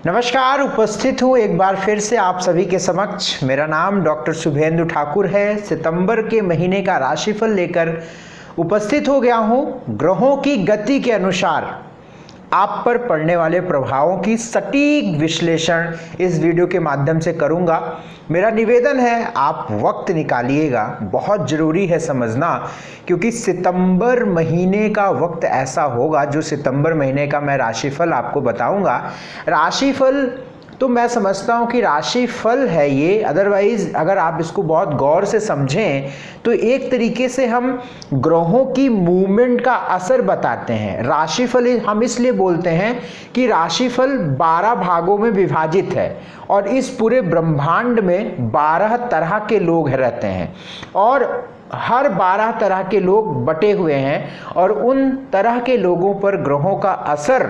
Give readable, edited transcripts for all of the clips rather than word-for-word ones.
नमस्कार, उपस्थित हूँ एक बार फिर से आप सभी के समक्ष। मेरा नाम डॉक्टर शुभेंदु ठाकुर है। सितंबर के महीने का राशिफल लेकर उपस्थित हो गया हूँ। ग्रहों की गति के अनुसार आप पर पड़ने वाले प्रभावों की सटीक विश्लेषण इस वीडियो के माध्यम से करूंगा। मेरा निवेदन है आप वक्त निकालिएगा, बहुत ज़रूरी है समझना, क्योंकि सितंबर महीने का वक्त ऐसा होगा जो सितंबर महीने का मैं राशिफल आपको बताऊंगा। राशिफल तो मैं समझता हूँ कि राशिफल है ये, अदरवाइज अगर आप इसको बहुत गौर से समझें तो एक तरीके से हम ग्रहों की मूवमेंट का असर बताते हैं। राशिफल हम इसलिए बोलते हैं कि राशिफल 12 भागों में विभाजित है और इस पूरे ब्रह्मांड में 12 तरह के लोग रहते हैं और हर 12 तरह के लोग बटे हुए हैं और उन तरह के लोगों पर ग्रहों का असर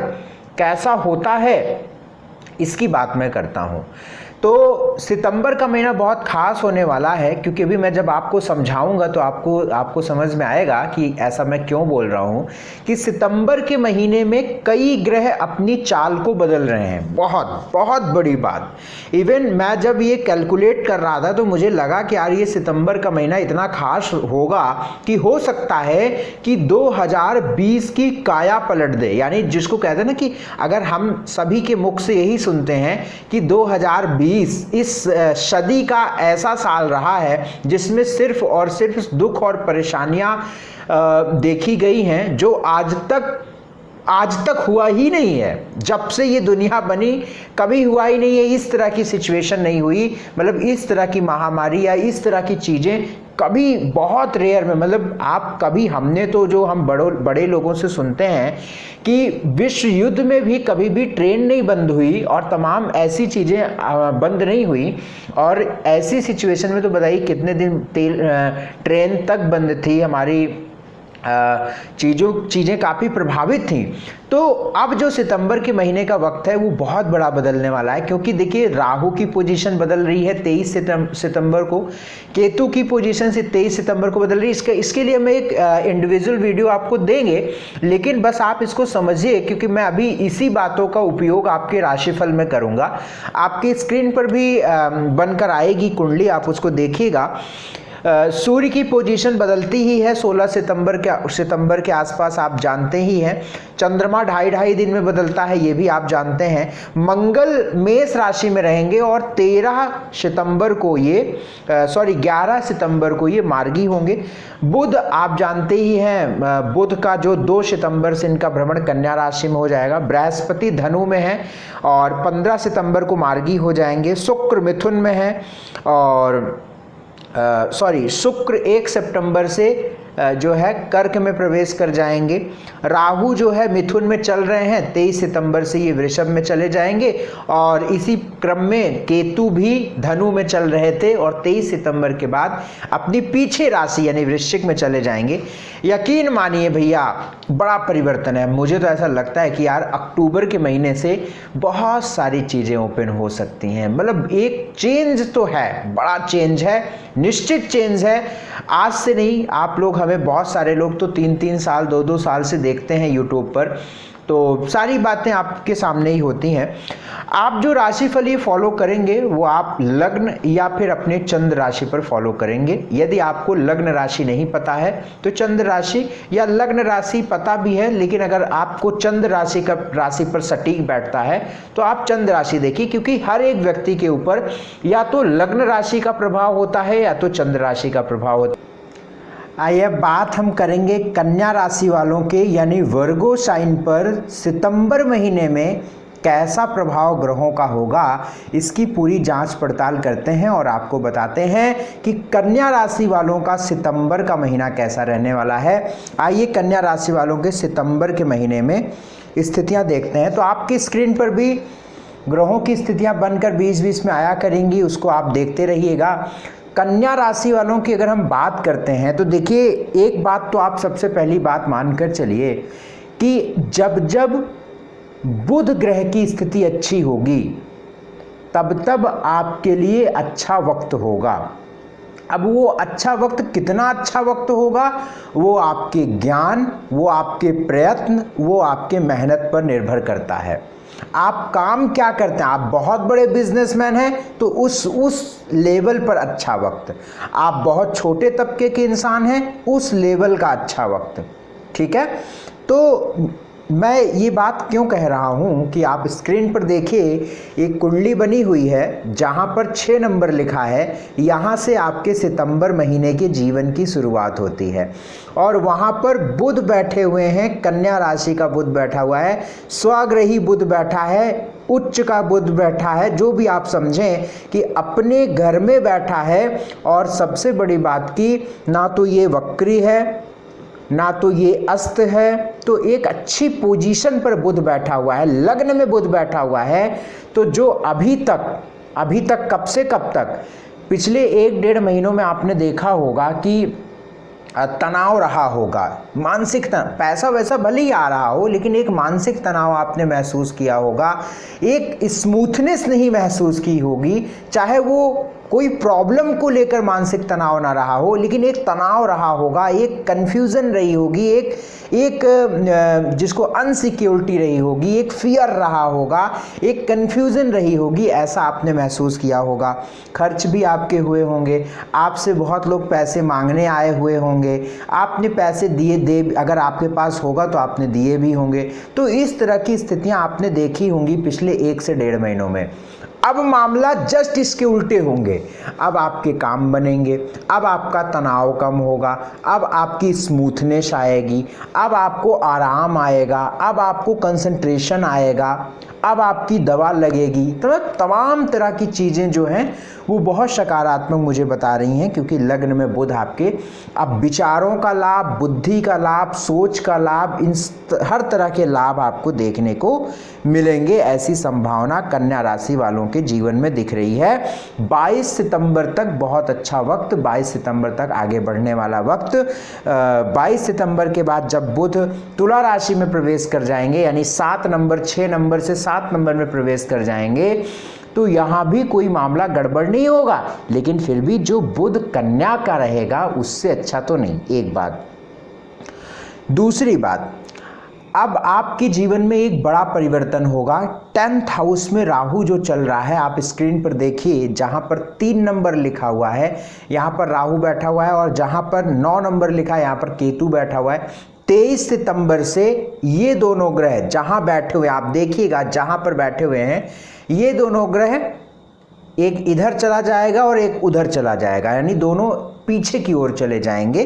कैसा होता है इसकी बात मैं करता हूं। तो सितंबर का महीना बहुत खास होने वाला है, क्योंकि अभी मैं जब आपको समझाऊंगा तो आपको समझ में आएगा कि ऐसा मैं क्यों बोल रहा हूं कि सितंबर के महीने में कई ग्रह अपनी चाल को बदल रहे हैं। बहुत बहुत बड़ी बात। इवन मैं जब ये कैलकुलेट कर रहा था तो मुझे लगा कि यार ये सितंबर का महीना इतना खास होगा कि हो सकता है कि 2020 की काया पलट दे। यानी जिसको कहते हैं ना कि अगर हम सभी के मुख से यही सुनते हैं कि 2020 इस सदी का ऐसा साल रहा है जिसमें सिर्फ और सिर्फ दुख और परेशानियां देखी गई हैं, जो आज तक हुआ ही नहीं है। जब से ये दुनिया बनी कभी हुआ ही नहीं है, इस तरह की सिचुएशन नहीं हुई। मतलब इस तरह की महामारी या इस तरह की चीजें कभी बहुत रेयर में, मतलब आप कभी, हमने तो जो हम बड़े लोगों से सुनते हैं कि विश्व युद्ध में भी कभी भी ट्रेन नहीं बंद हुई और तमाम ऐसी चीज़ें बंद नहीं हुई। और ऐसी सिचुएशन में तो बताइए कितने दिन ट्रेन तक बंद थी, हमारी चीज़ें काफ़ी प्रभावित थी। तो अब जो सितंबर के महीने का वक्त है वो बहुत बड़ा बदलने वाला है, क्योंकि देखिए राहु की पोजीशन बदल रही है 23 सितंबर को, केतु की पोजीशन से 23 सितंबर को बदल रही है। इसके लिए हम एक इंडिविजुअल वीडियो आपको देंगे, लेकिन बस आप इसको समझिए, क्योंकि मैं अभी इसी बातों का उपयोग आपके राशिफल में करूँगा। आपकी स्क्रीन पर भी बनकर आएगी कुंडली, आप उसको देखिएगा। सूर्य की पोजीशन बदलती ही है 16 सितंबर के आसपास, आप जानते ही हैं। चंद्रमा ढाई दिन में बदलता है, ये भी आप जानते हैं। मंगल मेष राशि में रहेंगे और 11 सितंबर को ये मार्गी होंगे। बुध आप जानते ही हैं, बुध का जो 2 सितंबर से इनका भ्रमण कन्या राशि में हो जाएगा। बृहस्पति धनु में है और 15 सितंबर को मार्गी हो जाएंगे। शुक्र मिथुन में है और शुक्र 1 सितंबर से जो है कर्क में प्रवेश कर जाएंगे। राहु जो है मिथुन में चल रहे हैं, 23 सितंबर से ये वृषभ में चले जाएंगे और इसी क्रम में केतु भी धनु में चल रहे थे और 23 सितंबर के बाद अपनी पीछे राशि यानी वृश्चिक में चले जाएंगे। यकीन मानिए भैया बड़ा परिवर्तन है। मुझे तो ऐसा लगता है कि यार अक्टूबर के महीने से बहुत सारी चीज़ें ओपन हो सकती हैं। मतलब एक चेंज तो है, बड़ा चेंज है, निश्चित चेंज है। आज से नहीं, आप लोग, हमें बहुत सारे लोग तो 3-3 साल 2-2 साल से देखते हैं यूट्यूब पर, तो सारी बातें आपके सामने ही होती हैं। आप जो राशिफल ये फॉलो करेंगे वो आप लग्न या फिर अपने चंद्र राशि पर फॉलो करेंगे। यदि आपको लग्न राशि नहीं पता है तो चंद्र राशि या लग्न राशि पता भी है, लेकिन अगर आपको चंद्र राशि पर सटीक बैठता है तो आप चंद्र राशि देखिए, क्योंकि हर एक व्यक्ति के ऊपर या तो लग्न राशि का प्रभाव होता है या तो चंद्र राशि का प्रभाव होता है। आइए बात हम करेंगे कन्या राशि वालों के यानी वर्गो साइन पर सितंबर महीने में कैसा प्रभाव ग्रहों का होगा, इसकी पूरी जांच पड़ताल करते हैं और आपको बताते हैं कि कन्या राशि वालों का सितंबर का महीना कैसा रहने वाला है। आइए कन्या राशि वालों के सितंबर के महीने में स्थितियां देखते हैं। तो आपकी स्क्रीन पर भी ग्रहों की स्थितियां बनकर बीच में आया करेंगी, उसको आप देखते रहिएगा। कन्या राशि वालों की अगर हम बात करते हैं तो देखिए एक बात तो आप सबसे पहली बात मानकर चलिए कि जब बुध ग्रह की स्थिति अच्छी होगी तब आपके लिए अच्छा वक्त होगा। अब वो अच्छा वक्त कितना अच्छा वक्त होगा, वो आपके ज्ञान, वो आपके प्रयत्न, वो आपके मेहनत पर निर्भर करता है। आप काम क्या करते हैं, आप बहुत बड़े बिजनेसमैन हैं तो उस लेवल पर अच्छा वक्त, आप बहुत छोटे तबके के इंसान हैं उस लेवल का अच्छा वक्त। ठीक है, तो मैं ये बात क्यों कह रहा हूँ कि आप स्क्रीन पर देखिए एक कुंडली बनी हुई है जहाँ पर 6 नंबर लिखा है, यहाँ से आपके सितंबर महीने के जीवन की शुरुआत होती है और वहाँ पर बुध बैठे हुए हैं, कन्या राशि का बुध बैठा हुआ है, स्वग्रही बुध बैठा है, उच्च का बुध बैठा है, जो भी आप समझें कि अपने घर में बैठा है। और सबसे बड़ी बात की ना तो ये वक्री है ना तो ये अस्त है, तो एक अच्छी पोजीशन पर बुध बैठा हुआ है, लग्न में बुध बैठा हुआ है। तो जो अभी तक कब से कब तक पिछले 1-1.5 महीनों में आपने देखा होगा कि तनाव रहा होगा, मानसिक तनाव, पैसा वैसा भले ही आ रहा हो लेकिन एक मानसिक तनाव आपने महसूस किया होगा, एक स्मूथनेस नहीं महसूस की होगी, चाहे वो कोई प्रॉब्लम को लेकर मानसिक तनाव ना रहा हो लेकिन एक तनाव रहा होगा, एक कन्फ्यूज़न रही होगी, एक जिसको अनसिक्योरिटी रही होगी, एक फियर रहा होगा, एक कन्फ्यूज़न रही होगी, ऐसा आपने महसूस किया होगा। खर्च भी आपके हुए होंगे, आपसे बहुत लोग पैसे मांगने आए हुए होंगे, आपने पैसे दिए, अगर आपके पास होगा तो आपने दिए भी होंगे। तो इस तरह की स्थितियां आपने देखी होंगी पिछले 1 से 1.5 महीनों में। अब मामला जस्ट इसके उल्टे होंगे, अब आपके काम बनेंगे, अब आपका तनाव कम होगा, अब आपकी स्मूथनेस आएगी, अब आपको आराम आएगा, अब आपको कंसंट्रेशन आएगा, अब आपकी दवा लगेगी। तो तमाम तरह की चीज़ें जो हैं वो बहुत सकारात्मक मुझे बता रही हैं, क्योंकि लग्न में बुध आपके अब विचारों का लाभ, बुद्धि का लाभ, सोच का लाभ, इन हर तरह के लाभ आपको देखने को मिलेंगे। ऐसी संभावना कन्या राशि वालों के जीवन में दिख रही है। 22 सितंबर तक बहुत अच्छा वक्त, 22 सितंबर तक आगे बढ़ने वाला वक्त। 22 सितंबर के बाद जब बुध तुला राशि में प्रवेश कर जाएंगे, यानी 7 नंबर 6 नंबर से 7 नंबर में प्रवेश कर जाएंगे, तो यहाँ भी कोई मामला गड़बड़ नहीं होगा, लेकिन फिर भी जो बुध कन्या का रहेगा उससे अच्छा तो नहीं, एक बात। दूसरी बात, अब आपके जीवन में एक बड़ा परिवर्तन होगा। 10th हाउस में राहु जो चल रहा है, आप स्क्रीन पर देखिए, जहां पर 3 नंबर लिखा हुआ है यहां पर राहु बैठा हुआ है और जहां पर 9 नंबर लिखा है यहां पर केतु बैठा हुआ है। 23 सितंबर से ये दोनों ग्रह जहां बैठे हुए, आप देखिएगा जहां पर बैठे हुए हैं ये दोनों ग्रह, एक इधर चला जाएगा और एक उधर चला जाएगा, यानी दोनों पीछे की ओर चले जाएंगे।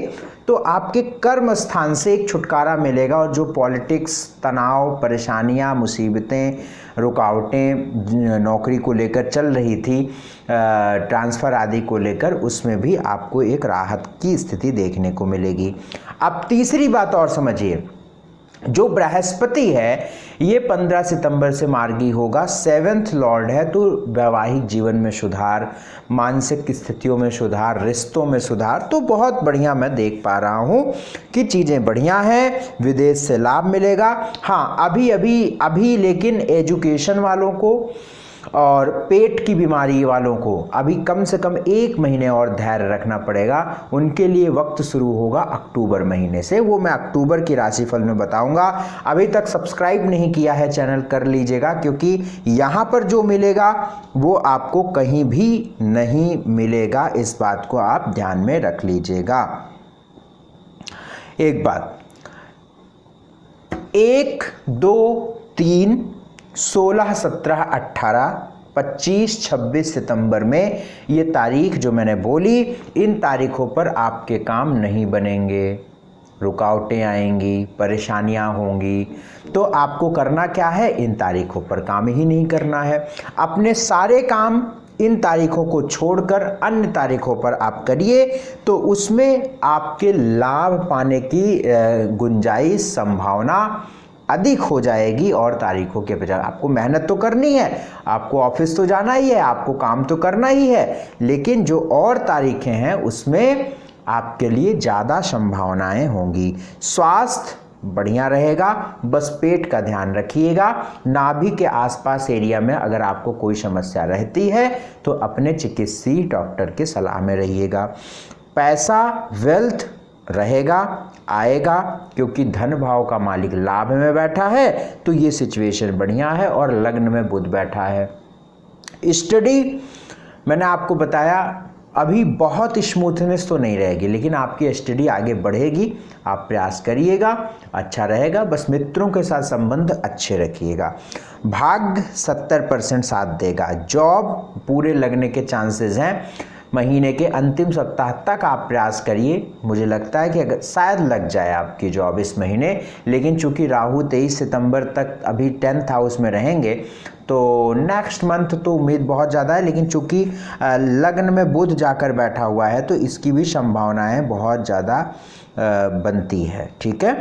तो आपके कर्म स्थान से एक छुटकारा मिलेगा और जो पॉलिटिक्स, तनाव, परेशानियां, मुसीबतें, रुकावटें नौकरी को लेकर चल रही थी, ट्रांसफ़र आदि को लेकर, उसमें भी आपको एक राहत की स्थिति देखने को मिलेगी। अब तीसरी बात और समझिए, जो बृहस्पति है ये 15 सितंबर से मार्गी होगा, 7th लॉर्ड है, तो वैवाहिक जीवन में सुधार, मानसिक स्थितियों में सुधार, रिश्तों में सुधार, तो बहुत बढ़िया मैं देख पा रहा हूँ कि चीज़ें बढ़िया हैं। विदेश से लाभ मिलेगा। हाँ, अभी लेकिन एजुकेशन वालों को और पेट की बीमारी वालों को अभी कम से कम 1 महीने और धैर्य रखना पड़ेगा। उनके लिए वक्त शुरू होगा अक्टूबर महीने से, वो मैं अक्टूबर की राशिफल में बताऊंगा। अभी तक सब्सक्राइब नहीं किया है चैनल, कर लीजिएगा, क्योंकि यहाँ पर जो मिलेगा वो आपको कहीं भी नहीं मिलेगा, इस बात को आप ध्यान में रख लीजिएगा। एक बात, 1, 2, 3, 16, 17, 18, 25, 26 सितंबर में ये तारीख जो मैंने बोली, इन तारीखों पर आपके काम नहीं बनेंगे, रुकावटें आएंगी, परेशानियां होंगी। तो आपको करना क्या है, इन तारीखों पर काम ही नहीं करना है। अपने सारे काम इन तारीखों को छोड़कर अन्य तारीखों पर आप करिए, तो उसमें आपके लाभ पाने की गुंजाइश, संभावना अधिक हो जाएगी। और तारीखों के बजाय आपको मेहनत तो करनी है, आपको ऑफिस तो जाना ही है, आपको काम तो करना ही है, लेकिन जो और तारीखें हैं उसमें आपके लिए ज़्यादा संभावनाएं होंगी। स्वास्थ्य बढ़िया रहेगा, बस पेट का ध्यान रखिएगा। नाभि के आसपास एरिया में अगर आपको कोई समस्या रहती है तो अपने चिकित्सीय डॉक्टर के सलाह में रहिएगा। पैसा, वेल्थ रहेगा, आएगा, क्योंकि धन भाव का मालिक लाभ में बैठा है तो ये सिचुएशन बढ़िया है। और लग्न में बुध बैठा है। स्टडी मैंने आपको बताया अभी बहुत स्मूथनेस तो नहीं रहेगी, लेकिन आपकी स्टडी आगे बढ़ेगी। आप प्रयास करिएगा, अच्छा रहेगा। बस मित्रों के साथ संबंध अच्छे रखिएगा। भाग्य 70% साथ देगा। जॉब पूरे लगने के चांसेस हैं। महीने के अंतिम सप्ताह तक आप प्रयास करिए। मुझे लगता है कि अगर शायद लग जाए आपकी जॉब इस महीने, लेकिन चूंकि राहु 23 सितंबर तक अभी 10th हाउस में रहेंगे तो नेक्स्ट मंथ तो उम्मीद बहुत ज़्यादा है। लेकिन चूंकि लग्न में बुध जाकर बैठा हुआ है तो इसकी भी संभावनाएं बहुत ज़्यादा बनती है। ठीक है।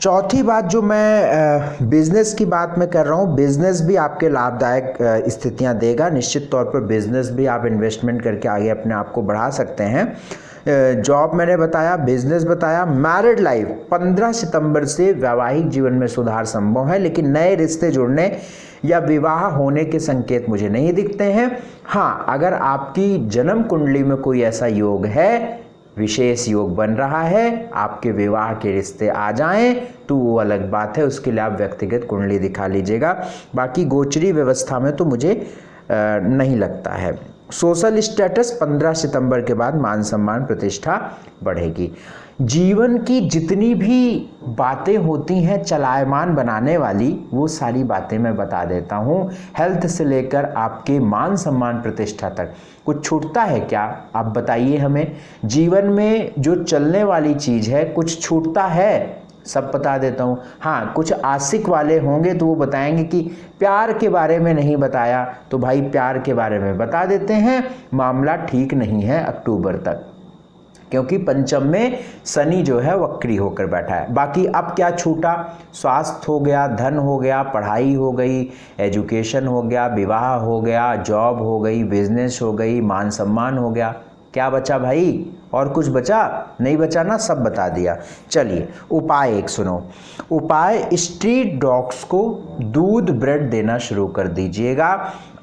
चौथी बात जो मैं बिजनेस की बात में कर रहा हूँ, बिजनेस भी आपके लाभदायक स्थितियाँ देगा। निश्चित तौर पर बिजनेस भी आप इन्वेस्टमेंट करके आगे अपने आप को बढ़ा सकते हैं। जॉब मैंने बताया, बिजनेस बताया। मैरिड लाइफ 15 सितंबर से वैवाहिक जीवन में सुधार संभव है, लेकिन नए रिश्ते जुड़ने या विवाह होने के संकेत मुझे नहीं दिखते हैं। हाँ, अगर आपकी जन्म कुंडली में कोई ऐसा योग है, विशेष योग बन रहा है, आपके विवाह के रिश्ते आ जाएं तो वो अलग बात है। उसके लिए आप व्यक्तिगत कुंडली दिखा लीजिएगा। बाकी गोचरी व्यवस्था में तो मुझे नहीं लगता है। सोशल स्टेटस 15 सितंबर के बाद मान सम्मान प्रतिष्ठा बढ़ेगी। जीवन की जितनी भी बातें होती हैं चलायमान बनाने वाली, वो सारी बातें मैं बता देता हूँ। हेल्थ से लेकर आपके मान सम्मान प्रतिष्ठा तक कुछ छूटता है क्या? आप बताइए हमें। जीवन में जो चलने वाली चीज़ है, कुछ छूटता है? सब बता देता हूँ। हाँ, कुछ आशिक वाले होंगे तो वो बताएंगे कि प्यार के बारे में नहीं बताया, तो भाई प्यार के बारे में बता देते हैं। मामला ठीक नहीं है अक्टूबर तक, क्योंकि पंचम में शनि जो है वक्री होकर बैठा है। बाकी अब क्या छूटा? स्वास्थ्य हो गया, धन हो गया, पढ़ाई हो गई, एजुकेशन हो गया, विवाह हो गया, जॉब हो गई, बिजनेस हो गई, मान सम्मान हो गया। क्या बचा भाई? और कुछ बचा? नहीं बचा ना, सब बता दिया। चलिए उपाय एक सुनो। उपाय, स्ट्रीट डॉग्स को दूध ब्रेड देना शुरू कर दीजिएगा।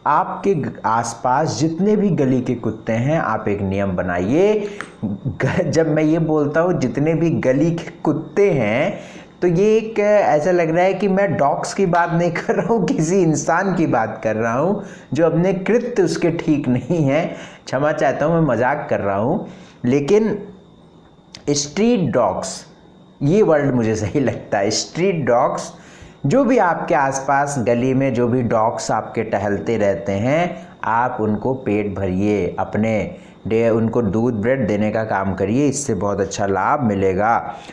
आपके आसपास जितने भी गली के कुत्ते हैं, आप एक नियम बनाइए। जब मैं ये बोलता हूँ जितने भी गली के कुत्ते हैं, तो ये एक ऐसा लग रहा है कि मैं डॉग्स की बात नहीं कर रहा हूँ, किसी इंसान की बात कर रहा हूँ जो अपने कृत्य उसके ठीक नहीं है। क्षमा चाहता हूँ, मैं मजाक कर रहा हूँ। लेकिन स्ट्रीट डॉग्स, ये वर्ड मुझे सही लगता है। स्ट्रीट डॉग्स, जो भी आपके आसपास गली में जो भी डॉग्स आपके टहलते रहते हैं, आप उनको पेट भरिए, उनको दूध ब्रेड देने का काम करिए। इससे बहुत अच्छा लाभ मिलेगा।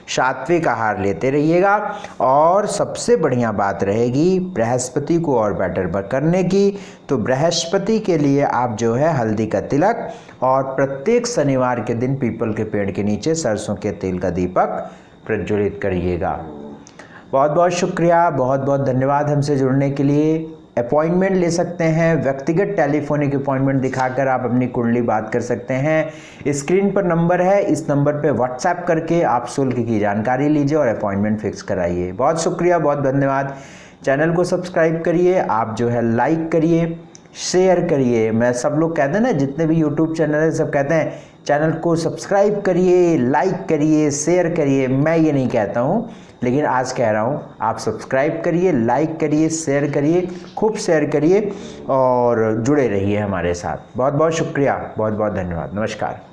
सात्विक आहार लेते रहिएगा। और सबसे बढ़िया बात रहेगी बृहस्पति को और बेटर करने की। तो बृहस्पति के लिए आप जो है हल्दी का तिलक, और प्रत्येक शनिवार के दिन पीपल के पेड़ के नीचे सरसों के तेल का दीपक प्रज्वलित करिएगा। बहुत बहुत शुक्रिया, बहुत बहुत धन्यवाद हमसे जुड़ने के लिए। अपॉइंटमेंट ले सकते हैं, व्यक्तिगत टेलीफोनिक अपॉइंटमेंट दिखाकर आप अपनी कुंडली बात कर सकते हैं। स्क्रीन पर नंबर है, इस नंबर पे व्हाट्सएप करके आप शुल्क की जानकारी लीजिए और अपॉइंटमेंट फिक्स कराइए। बहुत शुक्रिया, बहुत धन्यवाद। चैनल को सब्सक्राइब करिए, आप जो है लाइक करिए, शेयर करिए। मैं सब लोग कहते हैं ना, जितने भी यूट्यूब चैनल है सब कहते हैं चैनल को सब्सक्राइब करिए, लाइक करिए, शेयर करिए। मैं ये नहीं कहता हूँ, लेकिन आज कह रहा हूँ आप सब्सक्राइब करिए, लाइक करिए, शेयर करिए, खूब शेयर करिए और जुड़े रहिए हमारे साथ। बहुत बहुत शुक्रिया, बहुत बहुत धन्यवाद। नमस्कार।